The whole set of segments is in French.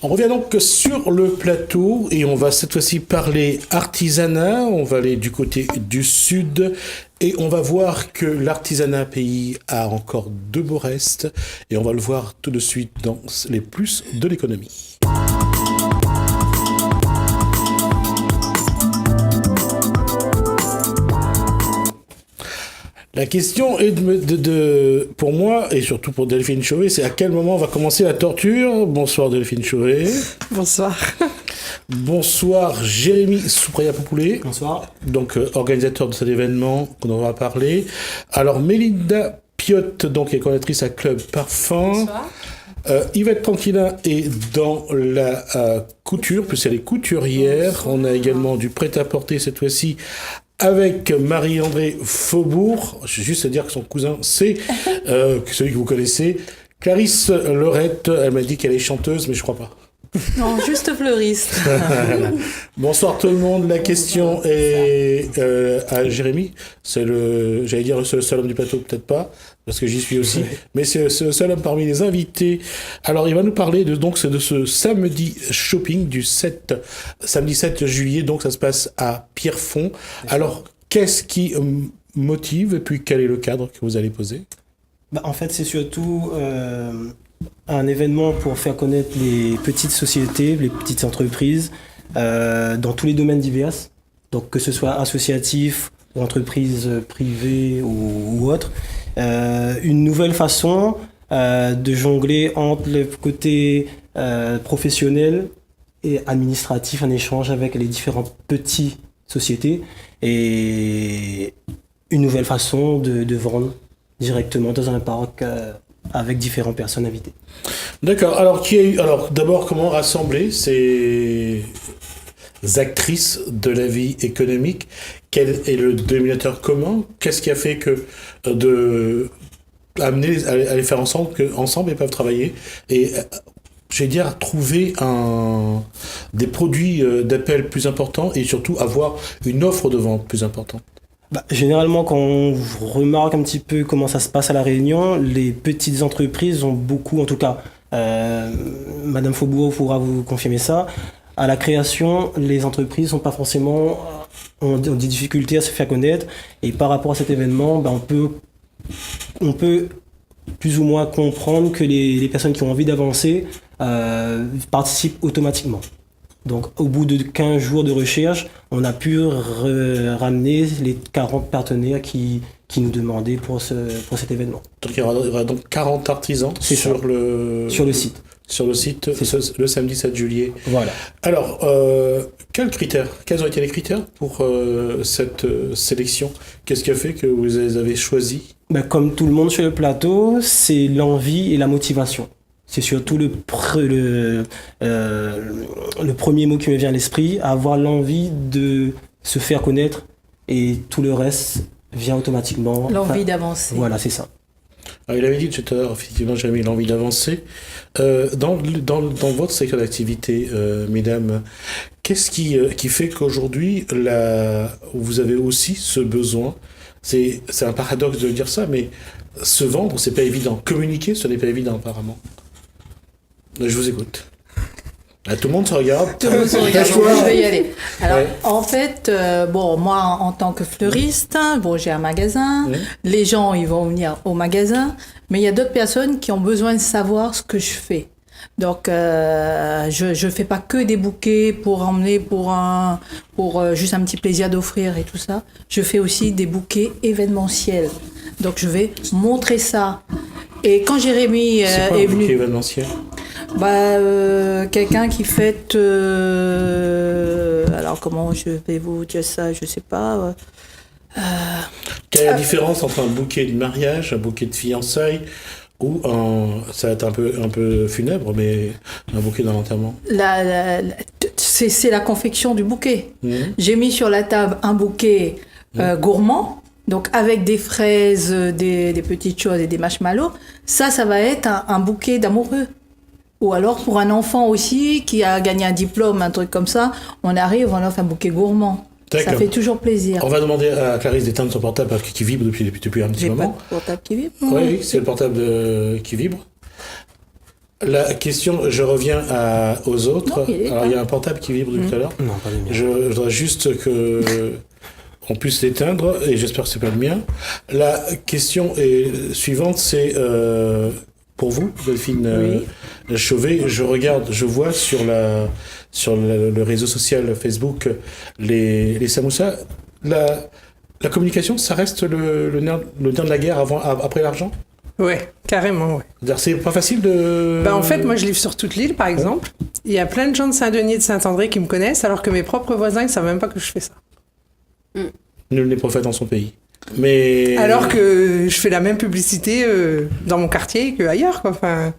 On revient donc sur le plateau et on va cette fois-ci parler artisanat. On va aller du côté du sud et on va voir que l'artisanat pays a encore de beaux restes et on va le voir tout de suite dans les plus de l'économie. La question est pour moi, et surtout pour Delphine Chauvet, c'est à quel moment va commencer la torture. Bonsoir Delphine Chauvet. Bonsoir. Bonsoir Jérémy Soupraia-Popoulé. Bonsoir. Donc organisateur de cet événement qu'on va parler. Alors Mélinda Piotte, donc est coordinatrice à Club Parfum. Bonsoir. Yvette Tranquillin est dans la couture, plus elle est couturière. On a également du prêt-à-porter cette fois-ci avec Marie-André Faubourg. Je vais juste dire que son cousin, c'est celui que vous connaissez. Clarisse Lorette, elle m'a dit qu'elle est chanteuse, mais je crois pas. Non, juste fleuriste. Bonsoir tout le monde. La question est à Jérémy. J'allais dire le seul homme du plateau, peut-être pas, parce que j'y suis aussi, mais c'est le seul homme parmi les invités. Alors il va nous parler de ce samedi shopping du samedi 7 juillet, donc ça se passe à Pierrefonds. Alors qu'est-ce qui motive et puis quel est le cadre que vous allez poser? En fait, c'est surtout un événement pour faire connaître les petites sociétés, les petites entreprises dans tous les domaines divers. Donc que ce soit associatif, ou entreprise privée ou autre. Une nouvelle façon de jongler entre le côté professionnel et administratif en échange avec les différentes petites sociétés et une nouvelle façon de vendre directement dans un parc avec différentes personnes invitées. D'accord. Alors d'abord, comment rassembler ces actrices de la vie économique? Quel est le dénominateur commun? Qu'est-ce qui a fait que amener à les faire ensemble, qu'ensemble ils peuvent travailler et je vais dire trouver des produits d'appel plus importants et surtout avoir une offre de vente plus importante? Généralement, quand on remarque un petit peu comment ça se passe à La Réunion, les petites entreprises ont beaucoup, en tout cas, Madame Faubourg pourra vous confirmer ça, à la création, les entreprises ont des difficultés à se faire connaître et par rapport à cet événement, on peut plus ou moins comprendre que les personnes qui ont envie d'avancer participent automatiquement. Donc, au bout de 15 jours de recherche, on a pu ramener les 40 partenaires qui nous demandaient pour cet événement. Donc, il y aura donc 40 artisans sur le site. Sur le site, le samedi 7 juillet. Voilà. Alors, quels ont été les critères pour cette sélection? Qu'est-ce qui a fait que vous les avez choisis? Comme tout le monde sur le plateau, c'est l'envie et la motivation. C'est surtout le premier mot qui me vient à l'esprit, avoir l'envie de se faire connaître et tout le reste vient automatiquement. L'envie d'avancer. Voilà, c'est ça. Alors, il avait dit tout à l'heure, effectivement, j'avais l'envie d'avancer. Dans votre secteur d'activité, mesdames, qu'est-ce qui fait qu'aujourd'hui, vous avez aussi ce besoin? C'est un paradoxe de dire ça, mais se vendre, c'est pas évident. Communiquer, ce n'est pas évident, apparemment. Je vous écoute. Tout le monde se regarde. Tout le monde se regarde. Je vais y aller. Alors, en fait, moi, en tant que fleuriste, j'ai un magasin. Les gens, ils vont venir au magasin. Mais il y a d'autres personnes qui ont besoin de savoir ce que je fais. Donc, je fais pas que des bouquets pour emmener pour juste un petit plaisir d'offrir et tout ça. Je fais aussi des bouquets événementiels. Donc, je vais montrer ça. Et quand Jérémy est venu... C'est quoi un bouquet événementiel? Quelqu'un qui fête... alors, comment je vais vous dire ça? Je sais pas. Quelle est la différence entre un bouquet de mariage, un bouquet de fiançailles ou ça va être un peu funèbre, mais un bouquet d'un enterrement? C'est la confection du bouquet. J'ai mis sur la table un bouquet gourmand, donc avec des fraises, des petites choses et des marshmallows. Ça va être un bouquet d'amoureux. Ou alors pour un enfant aussi qui a gagné un diplôme, un truc comme ça, on offre un bouquet gourmand. D'accord. Ça fait toujours plaisir. On va demander à Clarisse d'éteindre son portable parce qu'il vibre depuis un petit moment. J'ai pas de portable qui vibre. Oui, c'est le portable qui vibre. La question, je reviens aux autres. Non, Alors, il y a un portable qui vibre depuis tout à l'heure. Non, pas les miens. Je voudrais juste que on puisse l'éteindre, et j'espère que c'est pas le mien. La question suivante, c'est pour vous, Delphine Chauvet. Je vois sur le réseau social Facebook les samoussas. La communication, ça reste le nerf de la guerre après l'argent? Ouais, carrément, ouais. C'est-à-dire, c'est pas facile de... En fait, moi, je livre sur toute l'île, par exemple. Il y a plein de gens de Saint-Denis et de Saint-André qui me connaissent, alors que mes propres voisins, ils savent même pas que je fais ça. Nul n'est prophète dans son pays. Mais... Alors que je fais la même publicité dans mon quartier qu'ailleurs, quoi. Enfin...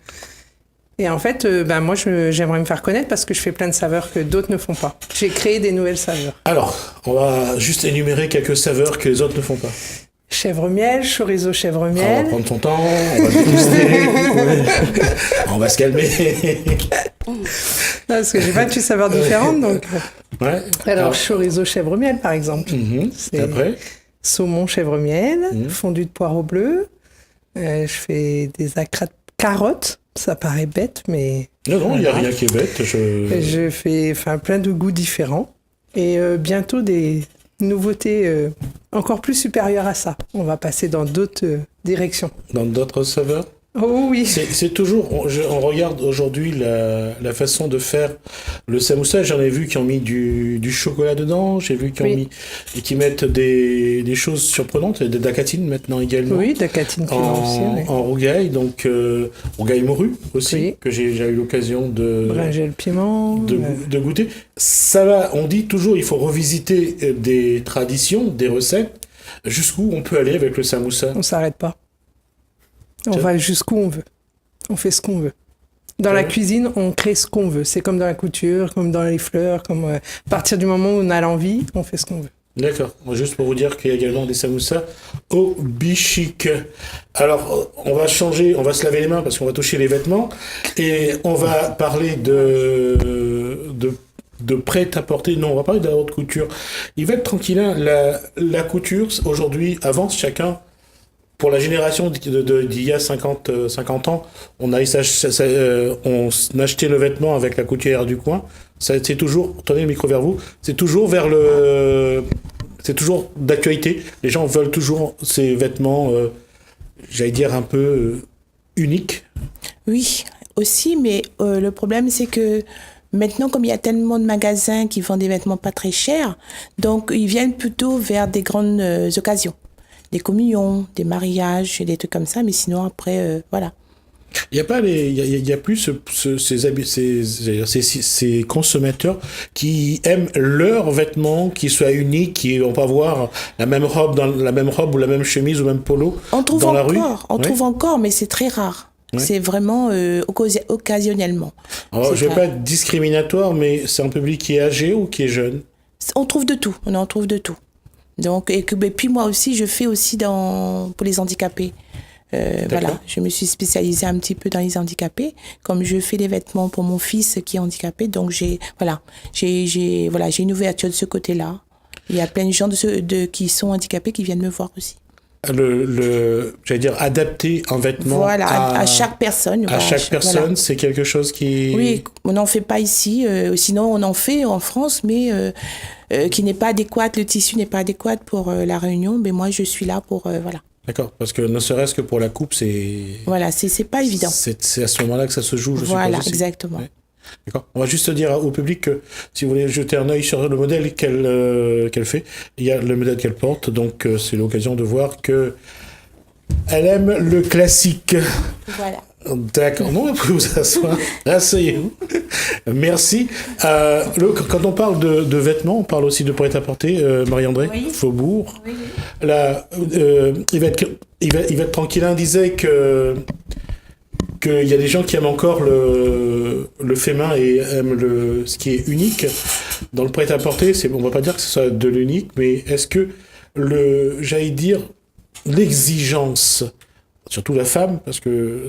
Et en fait, moi, j'aimerais me faire connaître parce que je fais plein de saveurs que d'autres ne font pas. J'ai créé des nouvelles saveurs. Alors, on va juste énumérer quelques saveurs que les autres ne font pas. Chèvre-miel, chorizo On va chèvre-miel. prendre son temps, on va déguster, on va se calmer. Non, parce que j'ai 28 saveurs différentes, donc... Ouais. Alors, chorizo chèvre-miel, par exemple. C'est Après, saumon chèvre-miel, fondu de poireaux bleus. Je fais des acras de carottes. Ça paraît bête, mais... non, il n'y a rien qui est bête. Je fais plein de goûts différents. Et bientôt des nouveautés encore plus supérieures à ça. On va passer dans d'autres directions. Dans d'autres saveurs? Oh oui. C'est toujours, on regarde aujourd'hui la façon de faire le samoussa. J'en ai vu qui ont mis du chocolat dedans. J'ai vu qui ont mis et qui mettent des choses surprenantes, de la catine maintenant également. Oui, de la catine aussi. Oui. En rougail, donc rougail morue aussi, Oui. que j'ai eu l'occasion Brinjel piment. de goûter. Ça va, on dit toujours il faut revisiter des traditions, des recettes. Jusqu'où on peut aller avec le samoussa? On s'arrête pas. On va jusqu'où on veut. On fait ce qu'on veut. Dans la cuisine, on crée ce qu'on veut. C'est comme dans la couture, comme dans les fleurs, comme à partir du moment où on a l'envie, on fait ce qu'on veut. D'accord. Juste pour vous dire qu'il y a également des samoussas au bichic. Alors, on va changer, on va se laver les mains parce qu'on va toucher les vêtements et on va parler de prêt-à-porter. Non, on va parler de la haute couture. Il va être tranquillin. La couture, aujourd'hui, avance chacun. Pour la génération d'il y a 50 ans, on achetait le vêtement avec la couturière du coin. C'est toujours, tenez le micro vers vous, c'est toujours c'est toujours d'actualité. Les gens veulent toujours ces vêtements, j'allais dire un peu uniques. Oui, aussi, mais le problème c'est que maintenant, comme il y a tellement de magasins qui vendent des vêtements pas très chers, donc ils viennent plutôt vers des grandes occasions. Des communions, des mariages, des trucs comme ça, mais sinon après, voilà. Il y a plus ces consommateurs qui aiment leurs vêtements, qui soient uniques, qui vont pas voir la même robe ou la même chemise ou le même polo dans la rue. On trouve encore, mais c'est très rare. Ouais. C'est vraiment occasionnellement. Alors, je vais pas être discriminatoire, mais c'est un public qui est âgé ou qui est jeune? On trouve de tout. On en trouve de tout. Donc, et puis moi aussi, je fais aussi pour les handicapés. Voilà, je me suis spécialisée un petit peu dans les handicapés, comme je fais des vêtements pour mon fils qui est handicapé. Donc j'ai une ouverture de ce côté-là. Il y a plein de gens qui sont handicapés qui viennent me voir aussi. J'allais dire adapter un vêtement. Voilà, à chaque personne. À chaque personne, voilà. C'est quelque chose qui. Oui, on n'en fait pas ici. Sinon, on en fait en France, mais qui n'est pas adéquat. Le tissu n'est pas adéquat pour la Réunion. Mais moi, je suis là pour voilà. D'accord, parce que ne serait-ce que pour la coupe, c'est. Voilà, c'est pas évident. C'est à ce moment-là que ça se joue, je suppose. Voilà, aussi. Exactement. Ouais. D'accord. On va juste dire au public que si vous voulez jeter un œil sur le modèle qu'elle fait, il y a le modèle qu'elle porte, donc c'est l'occasion de voir que elle aime le classique. Voilà. D'accord. Non, vous pouvez vous asseoir. Asseyez-vous. Merci. Quand on parle de vêtements, on parle aussi de prêt-à-porter. Marie-André, oui. Faubourg. Oui. Là, il va être tranquille. Il disait qu'il y a des gens qui aiment encore le fait main et aiment ce qui est unique. Dans le prêt-à-porter, on ne va pas dire que ce soit de l'unique, mais est-ce que j'allais dire, l'exigence, surtout la femme, parce que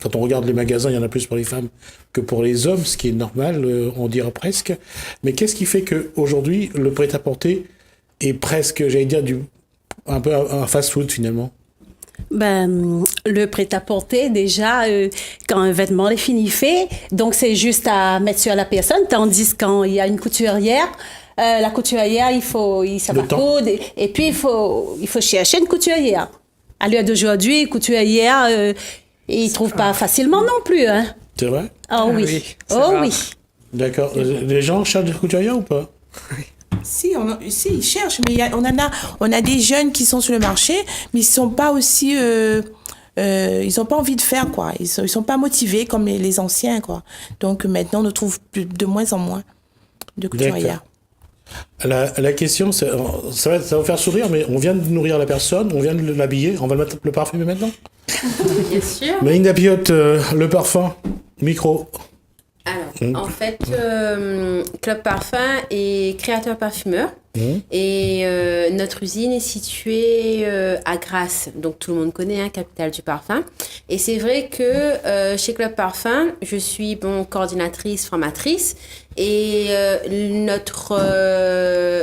quand on regarde les magasins, il y en a plus pour les femmes que pour les hommes, ce qui est normal, on dira presque. Mais qu'est-ce qui fait qu'aujourd'hui, le prêt-à-porter est presque, j'allais dire, un peu un fast-food finalement? Le prêt-à-porter, déjà, quand un vêtement est fini fait, donc c'est juste à mettre sur la personne, tandis quand il y a une couturière, la couturière, ça va coudre, et puis il faut chercher une couturière. À l'heure d'aujourd'hui, couturière, ils ne trouvent pas facilement non plus. Hein. C'est vrai? Ah oui. c'est Oh rare. oui. D'accord. Les gens cherchent des couturières ou pas? Si, ils cherchent, mais on a des jeunes qui sont sur le marché, mais ils sont pas aussi, ils ont pas envie de faire, quoi. Ils sont pas motivés comme les anciens, quoi. Donc maintenant, on ne trouve de moins en moins de couturières. La question, ça va vous faire sourire, mais on vient de nourrir la personne, on vient de l'habiller, on va le mettre le parfumer maintenant. Bien sûr. Mélina Piotte, le parfum, micro. Alors, en fait, Club Parfum est créateur parfumeur et notre usine est située à Grasse, donc tout le monde connaît, hein, capitale du parfum. Et c'est vrai que chez Club Parfum, je suis coordinatrice, formatrice et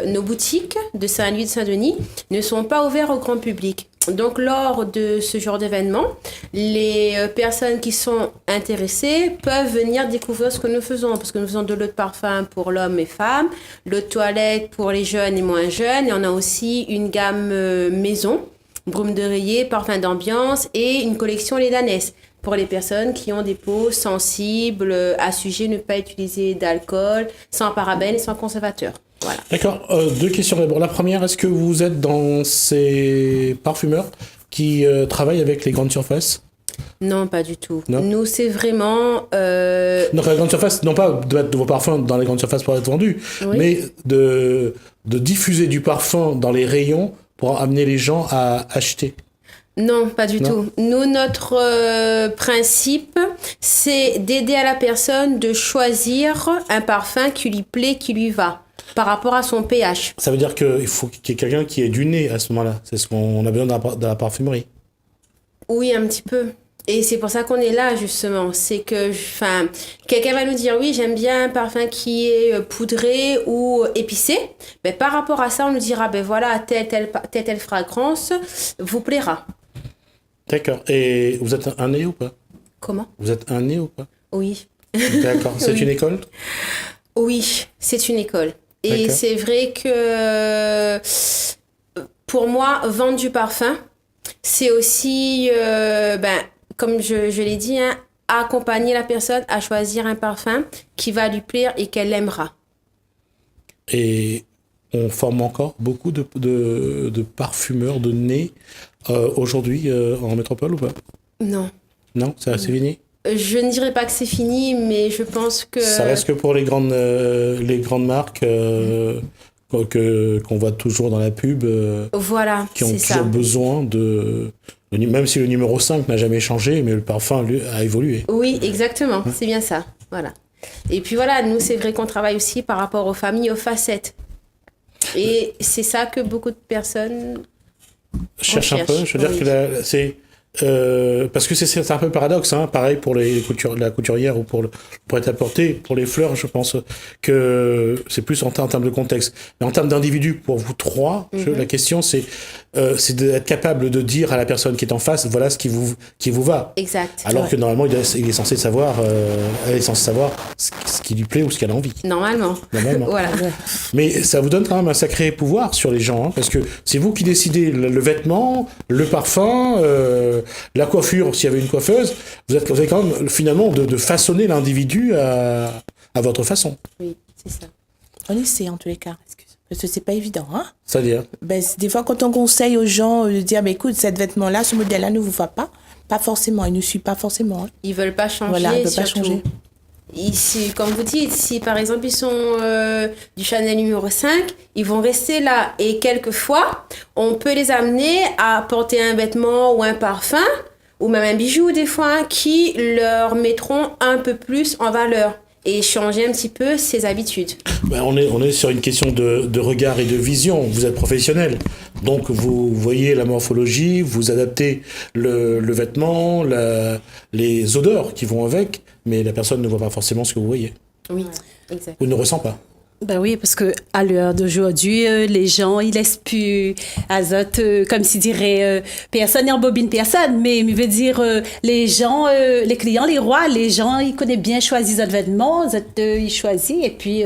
nos boutiques de Saint-Louis de Saint-Denis ne sont pas ouvertes au grand public. Donc, lors de ce genre d'événement, les personnes qui sont intéressées peuvent venir découvrir ce que nous faisons. Parce que nous faisons de l'eau de parfum pour l'homme et femme, l'eau de toilette pour les jeunes et moins jeunes. Et on a aussi une gamme maison, brume d'oreiller, parfum d'ambiance et une collection lait d'ânesse pour les personnes qui ont des peaux sensibles, à sujet ne pas utiliser d'alcool, sans parabènes et sans conservateur. Voilà. D'accord. Deux questions d'abord. La première, est-ce que vous êtes dans ces parfumeurs qui travaillent avec les grandes surfaces? Non, pas du tout. Non. Nous, c'est vraiment... Donc la grande surface, non pas de mettre de vos parfums dans les grandes surfaces pour être vendus, Oui. mais de diffuser du parfum dans les rayons pour amener les gens à acheter. Non, pas du Non. tout. Nous, notre principe, c'est d'aider à la personne de choisir un parfum qui lui plaît, qui lui va, par rapport à son pH. Ça veut dire qu'il faut qu'il y ait quelqu'un qui ait du nez à ce moment-là. C'est ce qu'on a besoin de la parfumerie. Oui, un petit peu. Et c'est pour ça qu'on est là, justement. C'est que, quelqu'un va nous dire, oui, j'aime bien un parfum qui est poudré ou épicé. Mais par rapport à ça, on nous dira, ben voilà, telle fragrance vous plaira. D'accord. Et vous êtes un nez ou pas? Comment? Vous êtes un nez ou pas? Oui. D'accord. C'est Oui. une école? Oui, c'est une école. Et D'accord. c'est vrai que pour moi, vendre du parfum, c'est aussi, comme je l'ai dit, hein, accompagner la personne à choisir un parfum qui va lui plaire et qu'elle aimera. Et on forme encore beaucoup de parfumeurs de nez aujourd'hui en métropole ou pas? Non. Non, c'est fini? Je ne dirais pas que c'est fini, mais je pense que... Ça reste que pour les grandes marques qu'on voit toujours dans la pub, Voilà, qui ont c'est toujours ça. besoin même si le numéro 5 n'a jamais changé, mais le parfum lui, a évolué. Oui, exactement, c'est bien ça. Voilà. Et puis voilà, nous, c'est vrai qu'on travaille aussi par rapport aux familles, aux facettes. Et c'est ça que beaucoup de personnes... Cherche un peu, je veux dire oui. que c'est... parce que c'est un peu paradoxe, hein, pareil pour la couturière ou pour le prêt-à-porter, pour les fleurs, je pense que c'est plus en termes de contexte. Mais en termes d'individu, pour vous trois, la question c'est d'être capable de dire à la personne qui est en face, voilà ce qui vous va. Exact. Alors que normalement, il est censé savoir, elle est censée savoir ce qui lui plaît ou ce qu'elle a envie. Normalement. Voilà. Mais ça vous donne quand même un sacré pouvoir sur les gens, hein, parce que c'est vous qui décidez le vêtement, le parfum, la coiffure, s'il y avait une coiffeuse. Vous avez quand même finalement de façonner l'individu à votre façon. Oui, c'est ça. On essaie en tous les cas. Parce que c'est pas évident, hein. C'est-à-dire, Des fois, quand on conseille aux gens de dire, écoute, cet vêtement-là, ce modèle-là ne vous va pas forcément, il ne suit pas forcément. Hein. Ils veulent pas changer. Voilà, ils veulent pas surtout. changer. Ici, comme vous dites, si par exemple ils sont du Chanel numéro 5, ils vont rester là. Et quelquefois, on peut les amener à porter un vêtement ou un parfum, ou même un bijou des fois, hein, qui leur mettront un peu plus en valeur. Et changer un petit peu ses habitudes. on est sur une question de regard et de vision. Vous êtes professionnel, donc vous voyez la morphologie, vous adaptez le vêtement, les odeurs qui vont avec, mais la personne ne voit pas forcément ce que vous voyez, Oui, exact. ou ne ressent pas. Ben oui, parce que à l'heure d'aujourd'hui, les gens, ils laissent plus azote, comme s'ils diraient, personne n'embobine personne, mais il veut dire, les gens, les clients, les rois, les gens, ils connaissent bien choisir leurs vêtements, ils choisissent, et puis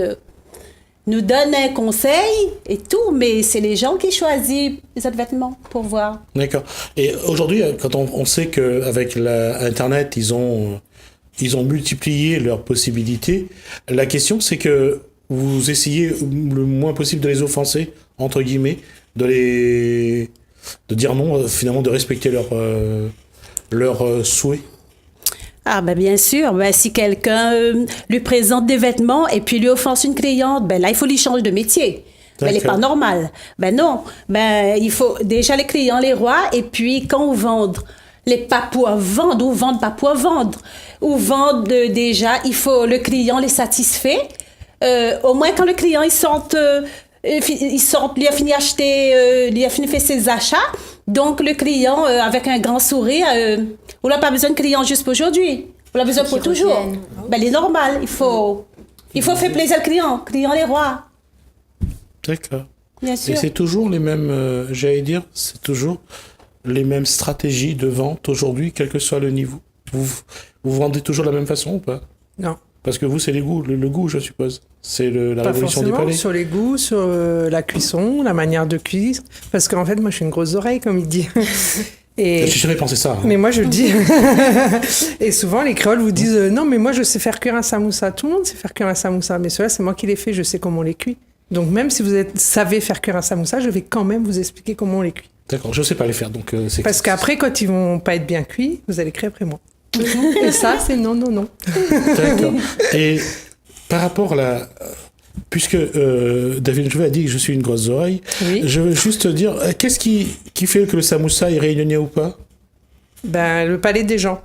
nous donnent un conseil et tout, mais c'est les gens qui choisissent les autres vêtements pour voir. D'accord. Et aujourd'hui, quand on sait qu'avec Internet, ils ont multiplié leurs possibilités, la question c'est que vous essayez le moins possible de les offenser, entre guillemets, de dire non, finalement de respecter leurs souhaits. Ah ben bien sûr, ben, si quelqu'un lui présente des vêtements et puis lui offense une cliente, ben là il faut lui changer de métier. Ben, elle n'est pas normale. Ben non, ben il faut déjà les clients, les rois, et puis quand on vend les papouas vendent ou vendent papouas vendre ou vendent déjà, il faut le client les satisfait. Au moins quand le client il sort, lui a fini acheter, lui a fini faire ses achats, donc le client avec un grand sourire, on n'a pas besoin de client juste pour aujourd'hui, on a besoin pour toujours. Ben il est normal, il faut faire plaisir au client les rois. D'accord. Bien sûr. Et c'est toujours les mêmes, j'allais dire, c'est toujours les mêmes stratégies de vente aujourd'hui, quel que soit le niveau. Vous vendez toujours de la même façon ou pas? Non. Parce que vous, c'est le goût, je suppose. C'est la Pas révolution du forcément, palais. sur les goûts, sur la cuisson, la manière de cuire. Parce qu'en fait, moi, je suis une grosse oreille, comme il dit. Et... Je suis sûr qu'il pensait ça. Hein. Mais moi, je le dis. Et souvent, les créoles vous disent non, mais moi, je sais faire cuire un samoussa. Tout le monde sait faire cuire un samoussa. Mais cela, c'est moi qui les fais. Je sais comment on les cuit. Donc, même si vous savez faire cuire un samoussa, je vais quand même vous expliquer comment on les cuit. D'accord, je ne sais pas les faire. Donc, parce qu'après, quand ils vont pas être bien cuits, vous allez crier après moi. Et ça, c'est non. D'accord. Et par rapport à puisque David Jouvet a dit que je suis une grosse oreille, oui. Je veux juste dire, qu'est-ce qui fait que le samoussa est réunionnais ou pas? Ben, le palais des gens.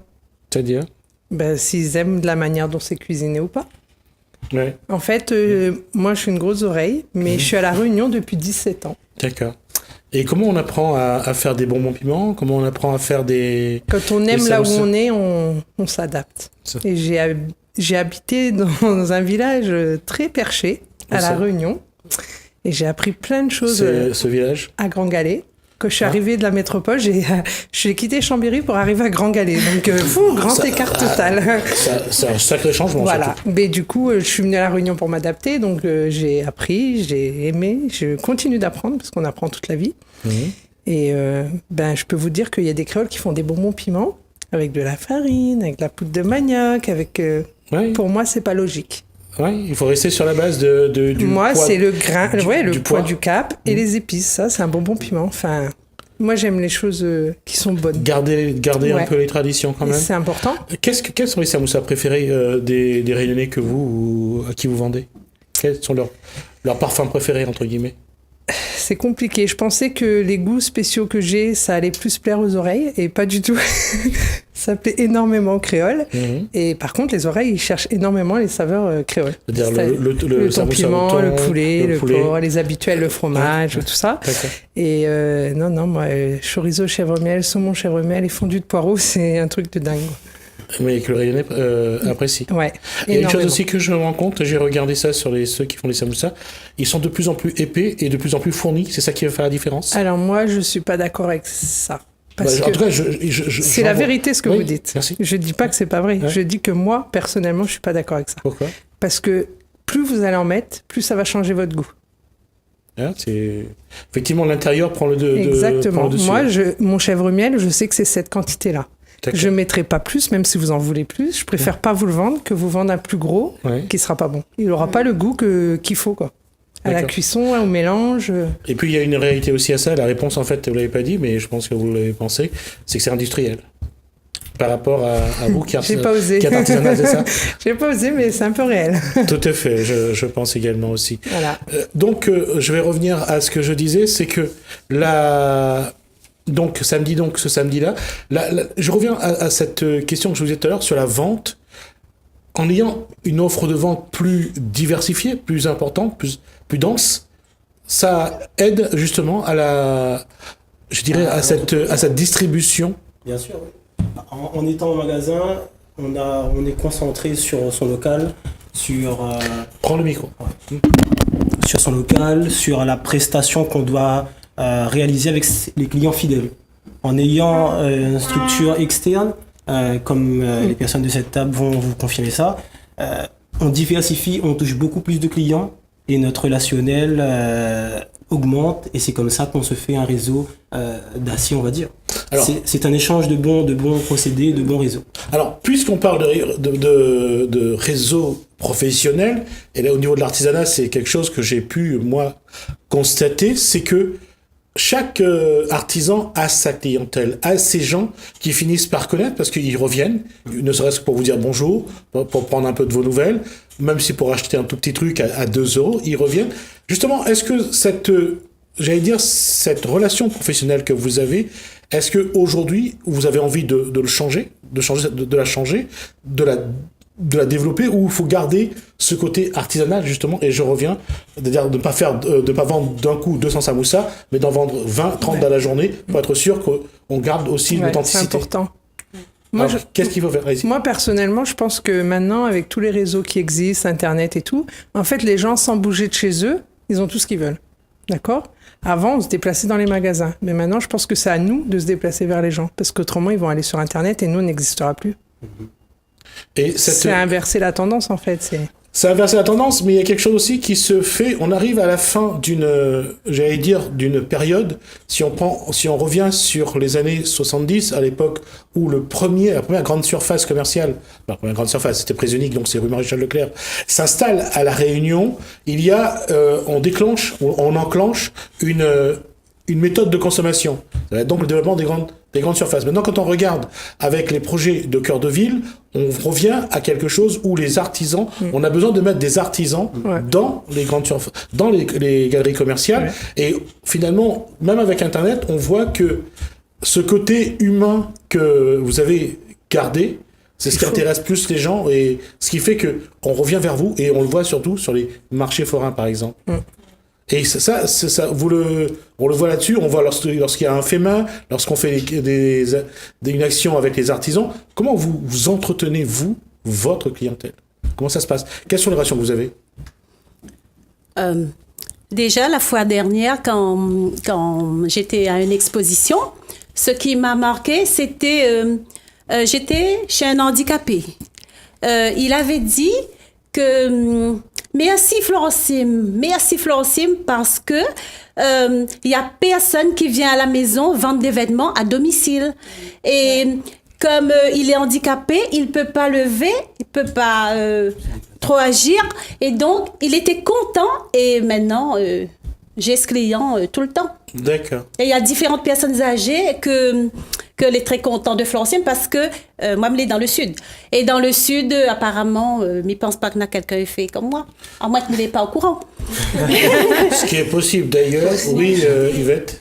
C'est-à-dire? Ben, s'ils aiment de la manière dont c'est cuisiné ou pas. Ouais. En fait, moi, je suis une grosse oreille, mais je suis à La Réunion depuis 17 ans. D'accord. Et comment on apprend à faire des bonbons piments? Comment on apprend à faire des... Quand on aime là où on est, on s'adapte. Ça. Et j'ai habité dans un village très perché, à La Réunion. Et j'ai appris plein de choses ce village à Grand Galet. Quand je suis arrivée de la métropole, j'ai quitté Chambéry pour arriver à Grand Galet. Donc, grand écart total. C'est un sacré changement. Voilà. Mais du coup, je suis venue à La Réunion pour m'adapter. Donc, j'ai appris, j'ai aimé. Je continue d'apprendre parce qu'on apprend toute la vie. Mmh. Et je peux vous dire qu'il y a des créoles qui font des bonbons piments avec de la farine, avec de la poudre de manioc. Oui. Pour moi, c'est pas logique. Oui, il faut rester sur la base du moi, poids. C'est le grain, le poids du cap et les épices. Ça, c'est un bonbon piment. Enfin, moi, j'aime les choses qui sont bonnes. Garder un peu les traditions quand même. C'est important. Quels sont les samoussas préférés des Réunionnais que à qui vous vendez? Quels sont leurs parfums préférés, entre guillemets? C'est compliqué. Je pensais que les goûts spéciaux que j'ai, ça allait plus plaire aux oreilles, et pas du tout. Ça plaît énormément aux créoles. Mmh. Et par contre, les oreilles, ils cherchent énormément les saveurs créoles. C'est-à-dire le piment, le poulet, le porc, les habituels, le fromage, tout ça. D'accord. Et moi, chorizo, chèvre miel, saumon, chèvre miel et fondu de poireaux, c'est un truc de dingue. Mais que le Réunionnais apprécie. Ouais. Il y a une chose aussi que je me rends compte, j'ai regardé ça sur ceux qui font les samoussas, ils sont de plus en plus épais et de plus en plus fournis, c'est ça qui va faire la différence? Alors moi, je suis pas d'accord avec ça. Parce en tout cas, c'est la vérité ce que vous dites. Merci. Je dis pas que c'est pas vrai. Ouais. Je dis que moi, personnellement, je suis pas d'accord avec ça. Pourquoi? Parce que plus vous allez en mettre, plus ça va changer votre goût. Effectivement, l'intérieur prend le dessus. Exactement. Moi, mon chèvre miel, je sais que c'est cette quantité-là. D'accord. Je ne mettrai pas plus, même si vous en voulez plus. Je préfère pas vous le vendre que vous vendre un plus gros qui sera pas bon. Il n'aura pas le goût qu'il faut, quoi. À la cuisson, au mélange. Et puis il y a une réalité aussi à ça. La réponse, en fait, vous l'avez pas dit, mais je pense que vous l'avez pensé, c'est que c'est industriel. Par rapport à vous qui J'ai pas osé. Qui êtes artisanal, c'est ça? J'ai pas osé, mais c'est un peu réel. Tout à fait, je pense également aussi. Voilà. Donc, je vais revenir à ce que je disais, c'est que ce samedi-là, je reviens à cette question que je vous disais tout à l'heure sur la vente. En ayant une offre de vente plus diversifiée, plus importante, plus dense, ça aide justement à cette distribution. Bien sûr, oui. En étant au magasin, on est concentré sur son local, sur... Prends le micro. Ouais. son local, sur la prestation qu'on doit réaliser avec les clients fidèles. En ayant une structure externe, comme les personnes de cette table vont vous confirmer ça, on diversifie, on touche beaucoup plus de clients et notre relationnel augmente, et c'est comme ça qu'on se fait un réseau d'acier, on va dire. Alors, c'est un échange de bons procédés, de bons réseaux. Alors, puisqu'on parle de réseau professionnel, et là au niveau de l'artisanat, c'est quelque chose que j'ai pu, moi, constater, c'est que chaque artisan a sa clientèle, a ces gens qui finissent par connaître parce qu'ils reviennent, ne serait-ce que pour vous dire bonjour, pour prendre un peu de vos nouvelles, même si pour acheter un tout petit truc à 2 €, ils reviennent. Justement, est-ce que cette relation professionnelle que vous avez, est-ce que aujourd'hui vous avez envie de la changer, de la développer, ou il faut garder ce côté artisanal justement, et je reviens, c'est-à-dire de ne pas vendre d'un coup 200 samoussas, mais d'en vendre 20, 30 dans la journée, pour être sûr qu'on garde aussi l'authenticité. C'est important. Qu'est-ce qu'il faut faire? Moi, personnellement, je pense que maintenant, avec tous les réseaux qui existent, Internet et tout, en fait, les gens, sans bouger de chez eux, ils ont tout ce qu'ils veulent. D'accord? Avant, on se déplaçait dans les magasins. Mais maintenant, je pense que c'est à nous de se déplacer vers les gens. Parce qu'autrement, ils vont aller sur Internet et nous, on n'existera plus. Et c'est inverser la tendance, en fait. C'est inverser la tendance, mais il y a quelque chose aussi qui se fait. On arrive à la fin d'une période. Si on revient sur les années 70, à l'époque où la première grande surface commerciale, la première grande surface, c'était Présunique, donc c'est rue Maréchal Leclerc, s'installe à La Réunion, il y a, on enclenche une méthode de consommation. Ça va être donc le développement des grandes surfaces. Maintenant, quand on regarde avec les projets de cœur de ville, on revient à quelque chose où les artisans, on a besoin de mettre des artisans dans les grandes surfaces, dans les galeries commerciales. Et finalement, même avec Internet, on voit que ce côté humain que vous avez gardé, c'est ce qui intéresse plus les gens, et ce qui fait que on revient vers vous, et on le voit surtout sur les marchés forains, par exemple. Et ça, on le voit là-dessus, on voit lorsqu'il y a un fait main, lorsqu'on fait une action avec les artisans. Comment vous entretenez, votre clientèle? Comment ça se passe? Quelles sont les relations que vous avez? Déjà, la fois dernière, quand j'étais à une exposition, ce qui m'a marqué, c'était... j'étais chez un handicapé. Il avait dit que... Merci Florentine, parce que y a personne qui vient à la maison vendre des vêtements à domicile. Et comme il est handicapé, il peut pas lever, il peut pas trop agir, et donc il était content. Et maintenant, j'ai ce client tout le temps. D'accord. Et il y a différentes personnes âgées que elle est très contente de Florentine, parce que moi, je suis dans le sud. Et dans le sud, apparemment, je ne pense pas qu'il y a quelqu'un qui fait comme moi. À moins qu'il n'est pas au courant. Ce qui est possible d'ailleurs. Oui, Yvette.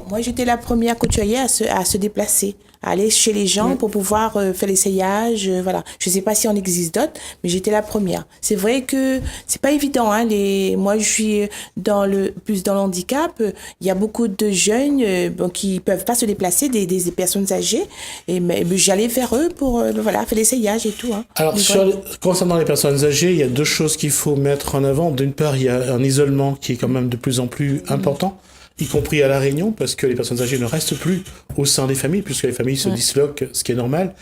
Moi, j'étais la première couturière à se déplacer, à aller chez les gens pour pouvoir faire l'essayage. Voilà. Je ne sais pas si on existe d'autres, mais j'étais la première. C'est vrai que c'est pas évident. Hein, moi, je suis plus dans le handicap. Il y a beaucoup de jeunes qui peuvent pas se déplacer, des personnes âgées. Mais j'allais vers eux pour faire l'essayage et tout. Hein. Alors, concernant les personnes âgées, il y a 2 choses qu'il faut mettre en avant. D'une part, il y a un isolement qui est quand même de plus en plus important, y compris à La Réunion, parce que les personnes âgées ne restent plus au sein des familles, puisque les familles se disloquent, ce qui est normal,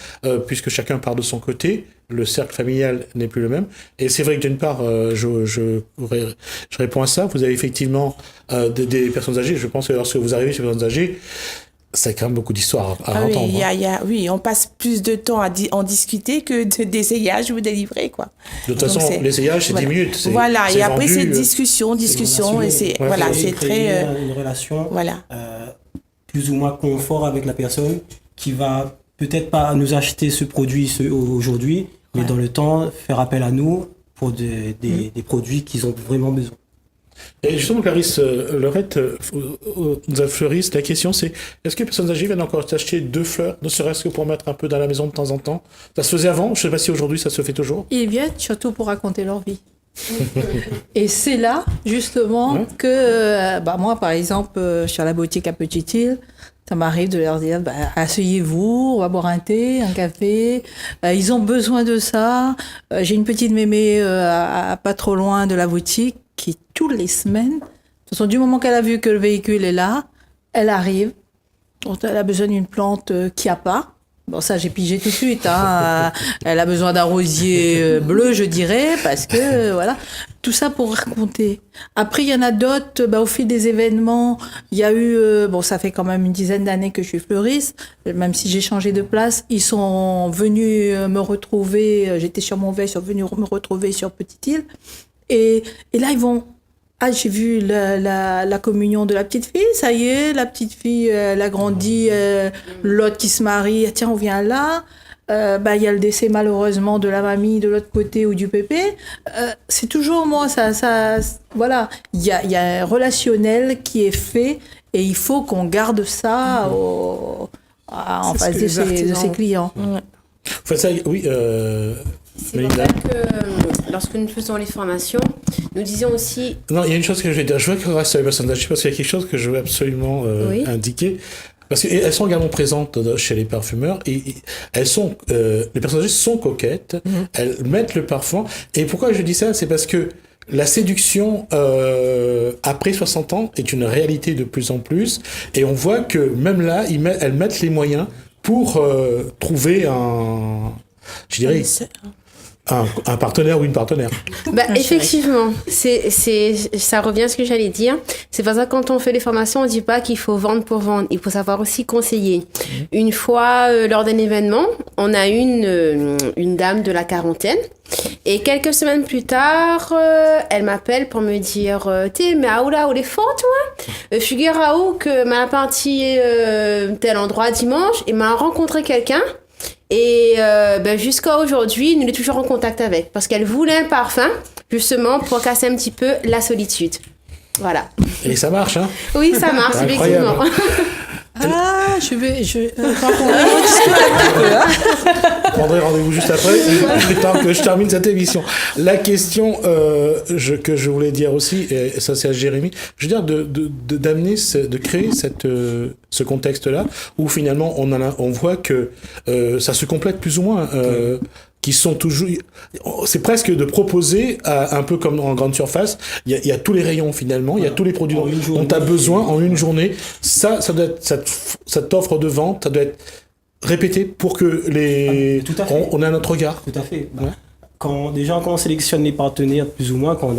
puisque chacun part de son côté, le cercle familial n'est plus le même. Et c'est vrai que d'une part, je réponds à ça, vous avez effectivement des personnes âgées, je pense que lorsque vous arrivez chez les personnes âgées, ça a quand même beaucoup d'histoires à entendre. Oui, on passe plus de temps à en discuter que d'essayage ou de livrer, quoi. De toute façon, l'essayage, c'est 10 minutes. Voilà, et après, c'est discussion, et c'est très... une relation plus ou moins confort avec la personne qui va peut-être pas nous acheter ce produit aujourd'hui, mais dans le temps, faire appel à nous pour des produits qu'ils ont vraiment besoin. Et justement, Clarisse Leurette, fleuriste, la question c'est, est-ce que les personnes âgées viennent encore acheter 2 fleurs, ne serait-ce que pour mettre un peu dans la maison de temps en temps? Ça se faisait avant, je ne sais pas si aujourd'hui ça se fait toujours. Ils viennent surtout pour raconter leur vie. Et c'est là, justement, que moi, par exemple, sur la boutique à Petite-Île, ça m'arrive de leur dire, asseyez-vous, on va boire un thé, un café. Ils ont besoin de ça. J'ai une petite mémé pas trop loin de la boutique qui toutes les semaines. De toute façon, du moment qu'elle a vu que le véhicule est là, elle arrive. Quand elle a besoin d'une plante qu'il n'y a pas. Bon, ça, j'ai pigé tout de suite. Hein. Elle a besoin d'un rosier bleu, je dirais, parce que, voilà. Tout ça pour raconter. Après, il y en a d'autres, au fil des événements, il y a eu, ça fait quand même une dizaine d'années que je suis fleuriste, même si j'ai changé de place. Ils sont venus me retrouver, j'étais sur Montveille, ils sont venus me retrouver sur Petite-Île. Et là, ils vont... Ah, j'ai vu la communion de la petite fille, ça y est, la petite fille, elle a grandi, l'autre qui se marie, tiens, on vient là. Il y a le décès malheureusement de la mamie de l'autre côté ou du pépé. C'est toujours moi, ça voilà. Il y a un relationnel qui est fait et il faut qu'on garde ça en face de ses clients. Ouais. Enfin, ça, oui. C'est pour ça que lorsque nous faisons les formations, nous disions aussi... Non, il y a une chose que je vais dire. Je veux qu'on reste sur les personnes âgées parce qu'il y a quelque chose que je veux absolument indiquer. Parce qu'elles sont également présentes chez les parfumeurs et elles sont, les personnes âgées sont coquettes, elles mettent le parfum. Et pourquoi je dis ça? C'est parce que la séduction après 60 ans est une réalité de plus en plus. Et on voit que même là, elles mettent les moyens pour trouver un partenaire ou une partenaire. Effectivement, ça revient à ce que j'allais dire. C'est pour ça que quand on fait les formations, on dit pas qu'il faut vendre pour vendre. Il faut savoir aussi conseiller. Une fois, lors d'un événement, on a une dame de la quarantaine. Et quelques semaines plus tard, elle m'appelle pour me dire mais où les fort, toi? Figure-toi que m'a parti tel endroit dimanche et m'a rencontré quelqu'un. Et jusqu'à aujourd'hui, nous est toujours en contact avec. Parce qu'elle voulait un parfum, justement, pour casser un petit peu la solitude. Voilà. Et ça marche, hein? Oui, ça marche, effectivement. Je vais prendrai rendez-vous juste après, tant que je termine cette émission. La question que je voulais dire aussi, et ça c'est à Jérémy, je veux dire d'amener, de créer ce contexte-là, où finalement on voit que ça se complète plus ou moins. Qui sont toujours, c'est presque de proposer un peu comme en grande surface, il y a tous les rayons finalement, il y a tous les produits dont tu as besoin en une journée. Ça doit être cette offre de vente, ça doit être répété pour que on a notre regard. Tout à fait. Quand on sélectionne les partenaires plus ou moins, quand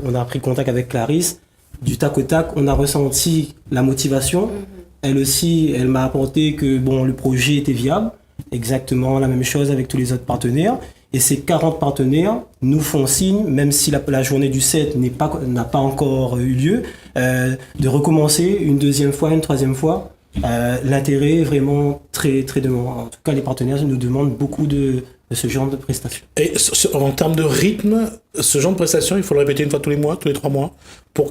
on a pris contact avec Clarisse, du tac au tac, on a ressenti la motivation. Elle aussi, elle m'a apporté que le projet était viable. Exactement la même chose avec tous les autres partenaires. Et ces 40 partenaires nous font signe, même si la journée du 7 n'a pas encore eu lieu, de recommencer une deuxième fois, une troisième fois. L'intérêt est vraiment très, très demandant. En tout cas, les partenaires nous demandent beaucoup de ce genre de prestations. Et en termes de rythme, ce genre de prestations, il faut le répéter une fois tous les mois, tous les 3 mois, pour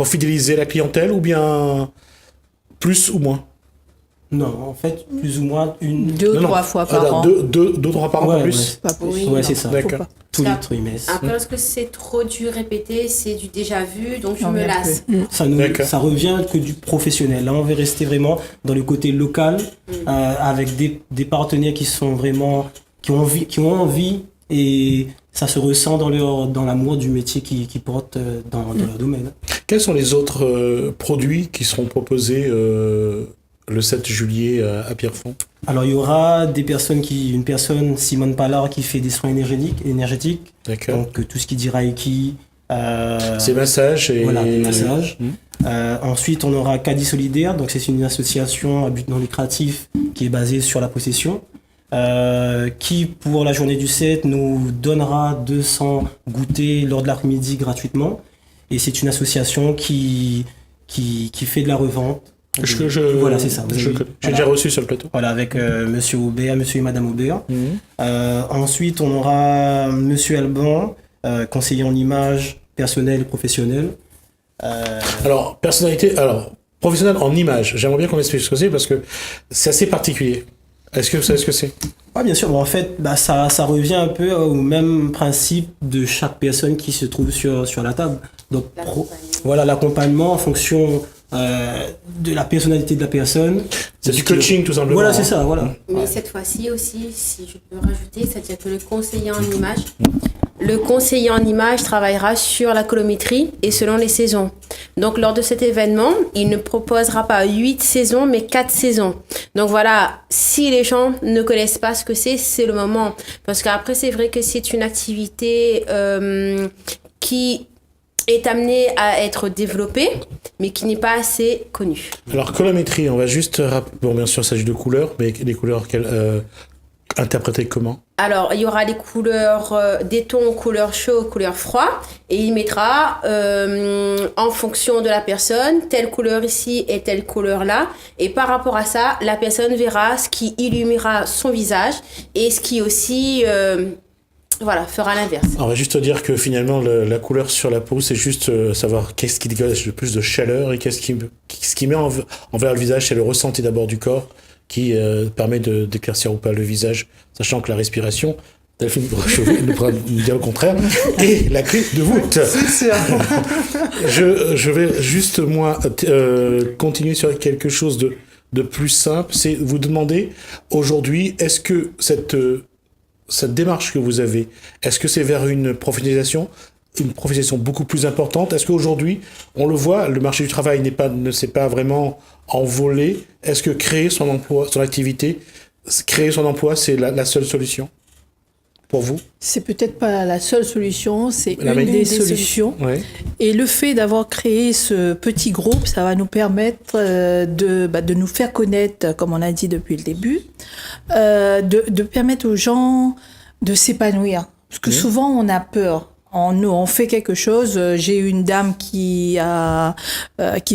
fidéliser la clientèle, ou bien plus ou moins? Non, en fait, plus ou moins 2 ou 3 fois par an. 2 ou 3 par an, pas plus. Pas plus. Ouais, c'est ça. D'accord. Tous les trimestres. Après, lorsque c'est trop du répété, c'est du déjà vu, donc je me lasse. Ça revient que du professionnel. Là, on va rester vraiment dans le côté local, avec des partenaires qui sont vraiment, qui ont envie, et ça se ressent dans l'amour du métier qu'ils portent dans leur domaine. Quels sont les autres produits qui seront proposés le 7 juillet à Pierrefonds? Alors, il y aura une personne, Simone Pallard, qui fait des soins énergétiques. D'accord. Donc, tout ce qui dit Reiki. C'est massages et... Voilà, des massages. Ensuite, on aura Caddy Solidaire. Donc, c'est une association à but non lucratif qui est basée sur la possession. Qui, pour la journée du 7, nous donnera 200 goûters lors de l'après-midi gratuitement. Et c'est une association qui fait de la revente. Voilà, c'est ça. J'ai déjà reçu sur le plateau. Voilà, avec Monsieur Aubert, Monsieur et Madame Aubert. Ensuite, on aura Monsieur Alban, conseiller en image personnelle et professionnelle. Alors, professionnel en image. J'aimerais bien qu'on m'explique ce que c'est parce que c'est assez particulier. Est-ce que vous savez ce que c'est? Bien sûr. En fait, ça revient un peu au même principe de chaque personne qui se trouve sur la table. Donc, l'accompagnement en fonction de la personnalité de la personne. C'est du coaching, tout simplement. Voilà, c'est ça, voilà. Mais cette fois-ci aussi, si je peux rajouter, c'est-à-dire que le conseiller en image le conseiller en images travaillera sur la colorimétrie et selon les saisons. Donc, lors de cet événement, il ne proposera pas 8 saisons, mais 4 saisons. Donc, voilà, si les gens ne connaissent pas ce que c'est le moment. Parce qu'après, c'est vrai que c'est une activité qui est amenée à être développée, mais qui n'est pas assez connue. Alors, colorimétrie, on va juste... Bon, bien sûr, il s'agit de couleurs, mais les couleurs interprétées comment? Alors, il y aura les couleurs, des tons couleur chaud, couleur froid, et il mettra en fonction de la personne, telle couleur ici et telle couleur là. Et par rapport à ça, la personne verra ce qui illuminera son visage et ce qui aussi fera l'inverse. On va juste dire que finalement, la couleur sur la peau, c'est juste savoir qu'est-ce qui dégage le plus de chaleur et ce qui met envers le visage, c'est le ressenti d'abord du corps qui permet d'éclaircir ou pas le visage, sachant que la respiration, Delphine Brocheville nous pourra nous dire le contraire, et la clé de voûte. C'est sûr. Je vais juste, moi, continuer sur quelque chose de plus simple, c'est vous demander, aujourd'hui, est-ce que cette démarche que vous avez, est-ce que c'est vers une professionnalisation beaucoup plus importante? Est-ce qu'aujourd'hui, on le voit, le marché du travail ne s'est pas vraiment envolé? Est-ce que créer son emploi, son activité, créer son emploi, c'est la seule solution pour vous? C'est peut-être pas la seule solution, c'est La une meilleure des des solutions. Ouais. Et le fait d'avoir créé ce petit groupe, ça va nous permettre de nous faire connaître, comme on a dit depuis le début, de permettre aux gens de s'épanouir. Parce que souvent, on a peur. On fait quelque chose. J'ai une dame qui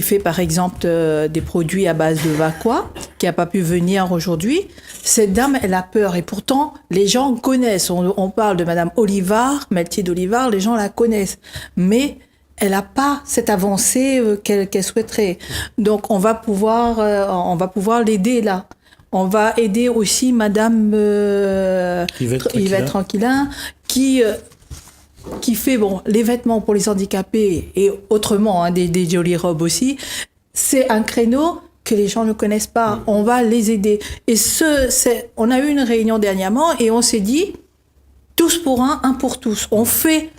fait par exemple des produits à base de Vaqua, qui a pas pu venir aujourd'hui. Cette dame, elle a peur et pourtant les gens connaissent. On parle de Madame Olivard, Meltier d'Olivard, les gens la connaissent, mais elle n'a pas cette avancée qu'elle souhaiterait. Donc on va pouvoir l'aider là. On va aider aussi Madame Yvette Tranquillin qui fait les vêtements pour les handicapés et autrement, des jolies robes aussi. C'est un créneau que les gens ne connaissent pas. On va les aider. Et on a eu une réunion dernièrement et on s'est dit, tous pour un pour tous. On fait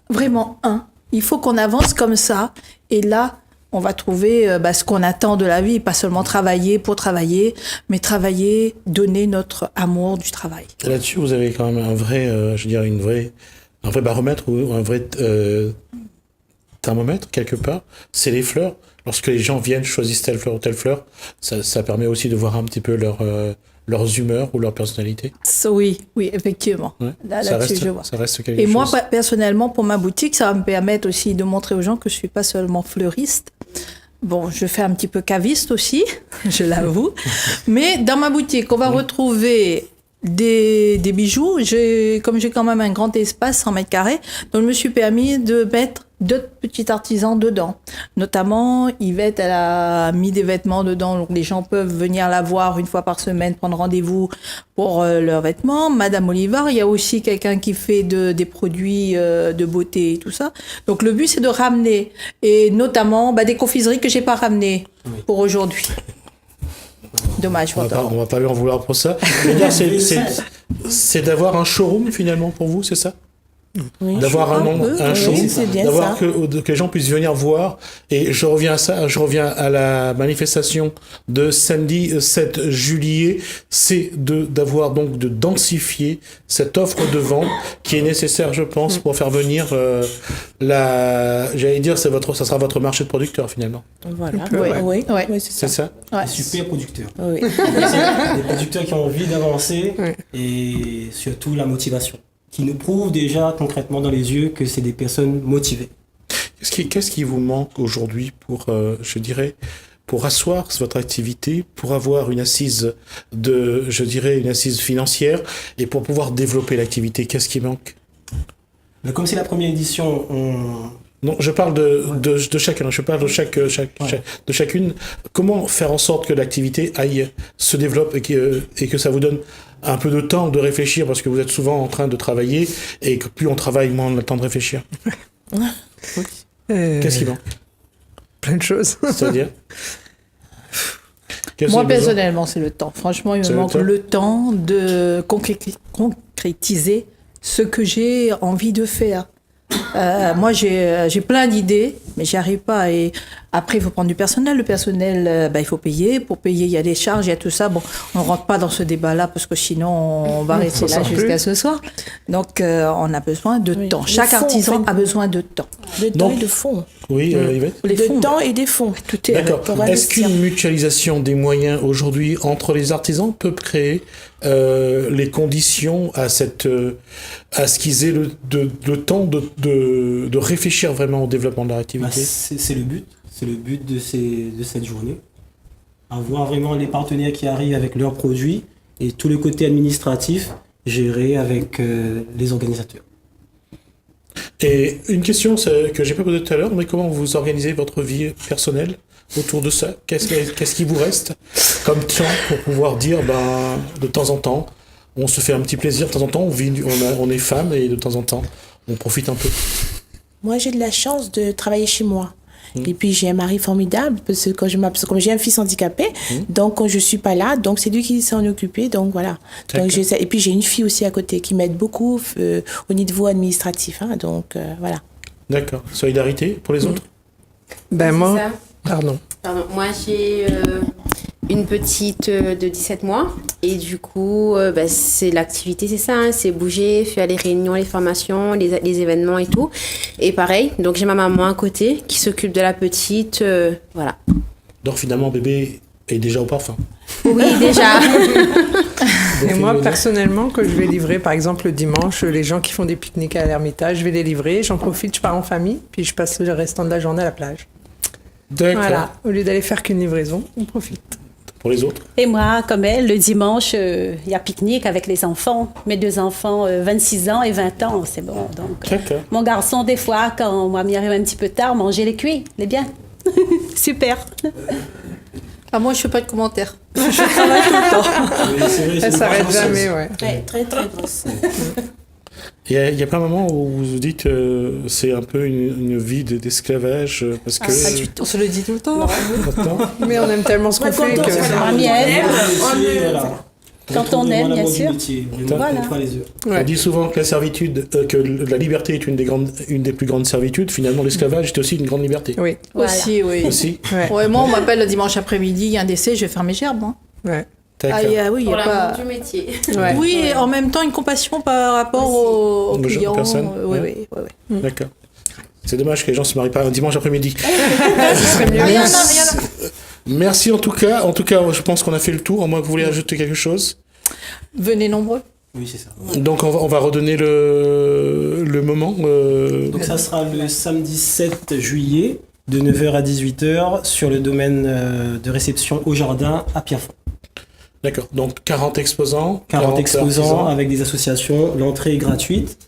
vraiment un. Il faut qu'on avance comme ça. Et là, on va trouver ce qu'on attend de la vie. Pas seulement travailler pour travailler, mais travailler, donner notre amour du travail. Et là-dessus, vous avez quand même un vrai baromètre ou un vrai thermomètre quelque part, c'est les fleurs. Lorsque les gens viennent, choisissent telle fleur ou telle fleur, ça permet aussi de voir un petit peu leurs humeurs ou leur personnalité. Oui, effectivement. Ouais. Là-dessus, je vois. Ça reste quelque Et chose. moi, personnellement, pour ma boutique, ça va me permettre aussi de montrer aux gens que je suis pas seulement fleuriste. Bon, je fais un petit peu caviste aussi, je l'avoue. Mais dans ma boutique, on va retrouver des bijoux. Comme j'ai quand même un grand espace, 100 mètres carrés, donc je me suis permis de mettre d'autres petits artisans dedans. Notamment, Yvette, elle a mis des vêtements dedans, donc les gens peuvent venir la voir une fois par semaine, prendre rendez-vous pour leurs vêtements. Madame Olivard, il y a aussi quelqu'un qui fait des produits de beauté et tout ça. Donc le but, c'est de ramener, et notamment des confiseries que j'ai pas ramenées pour aujourd'hui. Dommage. On va pas lui en vouloir pour ça. C'est d'avoir un showroom finalement pour vous, c'est ça? Oui, d'avoir un showroom, c'est bien d'avoir ça. que les gens puissent venir voir. Et je reviens à la manifestation de samedi 7 juillet, c'est de densifier cette offre de vente qui est nécessaire, je pense, pour faire venir j'allais dire, ça sera votre marché de producteurs finalement. Voilà. Oui, C'est ça. Ouais. Super producteurs. Oui. Des producteurs qui ont envie d'avancer et surtout la motivation, qui nous prouvent déjà concrètement dans les yeux que c'est des personnes motivées. Qu'est-ce qui vous manque aujourd'hui pour, pour asseoir votre activité, pour avoir une assise financière et pour pouvoir développer l'activité? Qu'est-ce qui manque? Mais comme c'est la première édition, Non, je parle de chacun. Je parle de chacune. Comment faire en sorte que l'activité se développe et que ça vous donne un peu de temps de réfléchir, parce que vous êtes souvent en train de travailler et que plus on travaille, moins on a le temps de réfléchir. Qu'est-ce qui manque? Plein de choses. C'est-à-dire? Moi, personnellement, c'est le temps. Franchement, il me manque le temps de concrétiser ce que j'ai envie de faire. Moi, j'ai plein d'idées, mais j'y arrive pas. Et après, il faut prendre du personnel. Le personnel, il faut payer. Pour payer, il y a des charges, il y a tout ça. Bon, on rentre pas dans ce débat-là parce que sinon, on va rester là jusqu'à ce soir. Donc, on a besoin de temps. Chaque artisan a besoin de temps. De temps et de fonds. Oui, Yvette. De temps et des fonds. Tout est. D'accord. Est-ce qu'une mutualisation des moyens aujourd'hui entre les artisans peut créer les conditions à ce qu'ils aient le temps de réfléchir vraiment au développement de leur activité? C'est le but. C'est le but de cette journée. Avoir vraiment les partenaires qui arrivent avec leurs produits et tout le côté administratif géré avec les organisateurs. Et une question que j'ai pas posée tout à l'heure, mais comment vous organisez votre vie personnelle autour de ça? Qu'est-ce qui vous reste comme temps pour pouvoir dire, de temps en temps, on se fait un petit plaisir, de temps en temps, on est femme et de temps en temps, on profite un peu? Moi, j'ai de la chance de travailler chez moi. Et puis j'ai un mari formidable parce que comme j'ai un fils handicapé, donc quand je suis pas là, donc c'est lui qui s'en occupait, donc voilà. Donc et puis j'ai une fille aussi à côté qui m'aide beaucoup au niveau administratif, donc voilà. D'accord. Solidarité pour les autres? Moi, Ça. pardon. Moi, j'ai une petite de 17 mois. Et du coup, c'est l'activité, c'est ça. C'est bouger, faire les réunions, les formations, les événements et tout. Et pareil, donc j'ai ma maman à côté qui s'occupe de la petite. Voilà. Donc finalement, bébé est déjà au parfum. Oui, déjà. Et moi, personnellement, quand je vais livrer, par exemple, le dimanche, les gens qui font des pique-niques à l'Ermitage, je vais les livrer, j'en profite, je pars en famille, puis je passe le restant de la journée à la plage. D'accord. Voilà, au lieu d'aller faire qu'une livraison, on profite. Pour les autres? Et moi, comme elle, le dimanche, il y a pique-nique avec les enfants. Mes 2 enfants, 26 ans et 20 ans, c'est bon. Donc, D'accord. mon garçon, des fois, quand moi, m'y arrive un petit peu tard, manger les cuits, les bien. Super. Moi, je fais pas de commentaires. Elle s'arrête jamais, ouais. Ouais, très très grosse. Il y a pas un moment où vous vous dites c'est un peu une vie d'esclavage parce que On se le dit tout le temps. maintenant, Mais on aime tellement ce qu'on fait que... Ah, miel. Quand on aime, bien sûr. Voilà. on dit souvent que la servitude, que la liberté est une des plus grandes servitudes. Finalement, l'esclavage est aussi une grande liberté. Oui, Voilà. Aussi, oui. Aussi. ouais. Moi, on m'appelle le dimanche après-midi, il y a un décès, je vais faire mes gerbes. Hein. Ouais. D'accord. Oui, il y Pour a pas... l'amour du métier. Ouais. Oui, et en même temps, une compassion par rapport aux Aux clients. personnes. Oui, Ouais. oui. D'accord. C'est dommage que les gens se marient pas un dimanche après-midi. Merci en tout cas. En tout cas, je pense qu'on a fait le tour. À moins que vous voulez ajouter quelque chose. Venez nombreux. Oui, c'est ça. Donc on va redonner le moment. Donc ça sera le samedi 7 juillet de 9h à 18h sur le domaine de réception au jardin à Pierrefonds. D'accord. Donc 40 exposants. 40 exposants artisans. avec des associations. L'entrée est gratuite.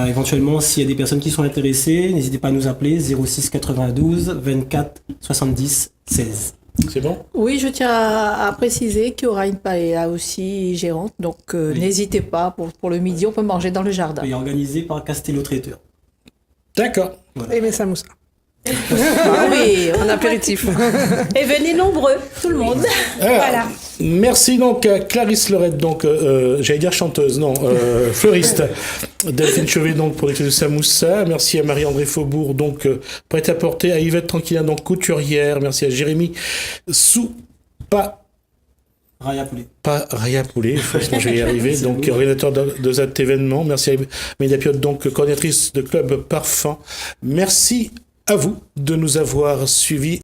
Éventuellement, s'il y a des personnes qui sont intéressées, n'hésitez pas à nous appeler 06 92 24 70 16. C'est bon? Oui, je tiens à préciser qu'il y aura une paella aussi gérante, donc Oui. n'hésitez pas. Pour le midi, on peut manger dans le jardin. Et organisé par Castello Traiteur. D'accord. Et mes samoussas. Oui, En apéritif. Et venez nombreux, tout le monde. Alors, Voilà. Merci donc à Clarisse Lorette, donc j'allais dire chanteuse, non, fleuriste. Delphine Chevet donc pour les clés de Samoussa. Merci à Marie-André Faubourg donc prêt-à-porter, à Yvette Tranquillin donc couturière. Merci à Jérémy Raya Poulet. Raya Poulet, forcément je vais y arriver, donc organisateur de cet événement. Merci à Média Piot, donc coordinatrice de Club Parfum. Merci à vous de nous avoir suivis.